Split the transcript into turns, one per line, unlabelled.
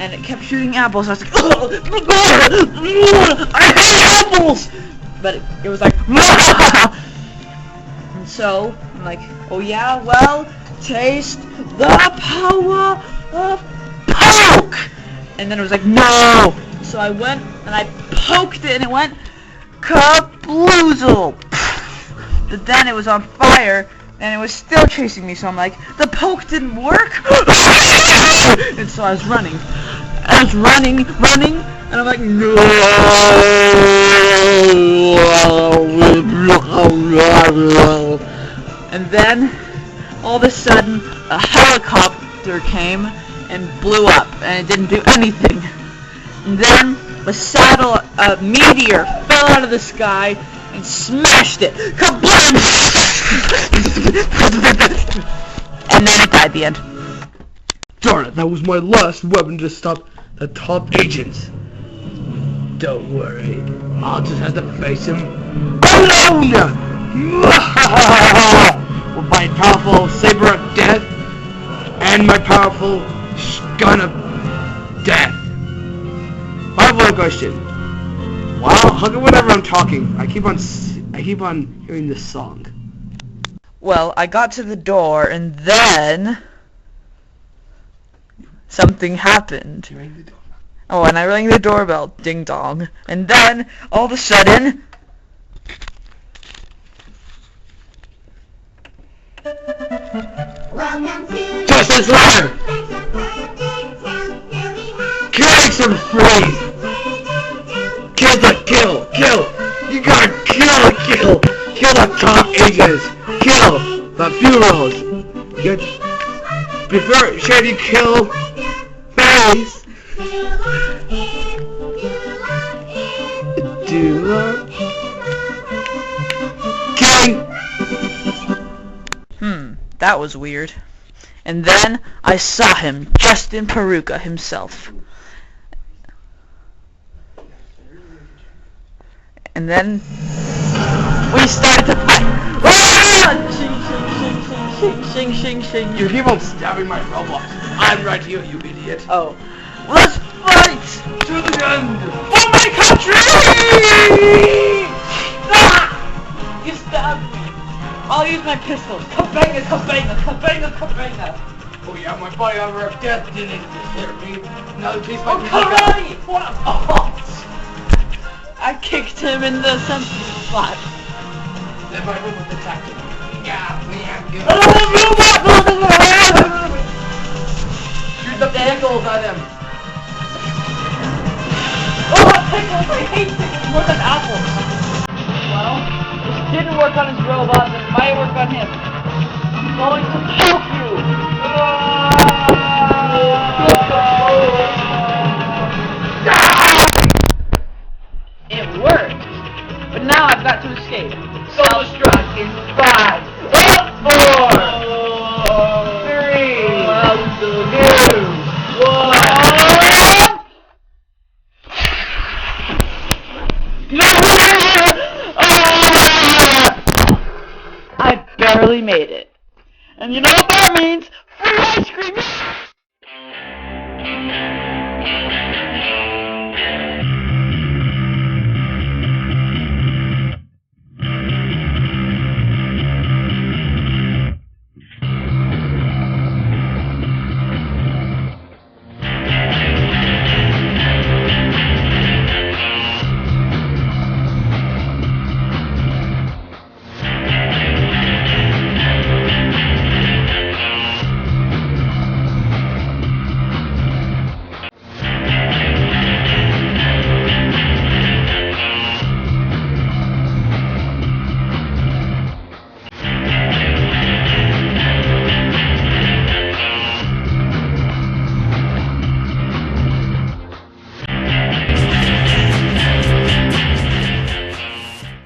and it kept shooting apples. I was like, I hate apples! But it was like, and so I'm like, oh yeah, well, taste the power of poke! And then it was like, no! So I went and I poked it and it went kabloozle! But then it was on fire and it was still chasing me, so I'm like, the poke didn't work? And so I was running. I was running, and I'm like, no! And then, all of a sudden, a helicopter came and blew up, and it didn't do anything. And then, a meteor fell out of the sky and smashed it. Kablam! And then it died at the end.
Darn it, that was my last weapon to stop the top agents. Don't worry, I'll just have to face him alone! With my powerful saber of death and my powerful gun of death. I have one question. Wow, how come whenever I'm talking, I keep on hearing this song?
Well, I got to the door and then something happened.
You rang the doorbell.
Oh, and I rang the doorbell, ding dong. And then, all of a sudden,
just as louder! Killing some freeze! Kill! You gotta kill the top agents! Kill the bureaus! Before should you kill face? Killing!
that was weird. And then, I saw him, Justin Peruka himself. And then, we started to fight. Shing, shing, shing.
You keep on stabbing my robot. I'm right here, you idiot.
Oh. Let's fight!
To the end!
For my country! Ah! You stabbed me. I'll use my pistol. Kabanga, kabanga, kabanga, kabanga.
Oh yeah, my body armor of death didn't disturb me. Another piece of my
Karate! What a boss! I kicked him in the center spot.
Then my robot attacked him. Shoot the pickles at him!
Oh, pickles! I hate pickles more than apples! Well, this didn't work on his robot, then it might work on him. I'm going to choke you! It worked! But now I've got to escape.
Self-destruct in 5, 4, 3, 2, 1.
I barely made it. And you know what that means?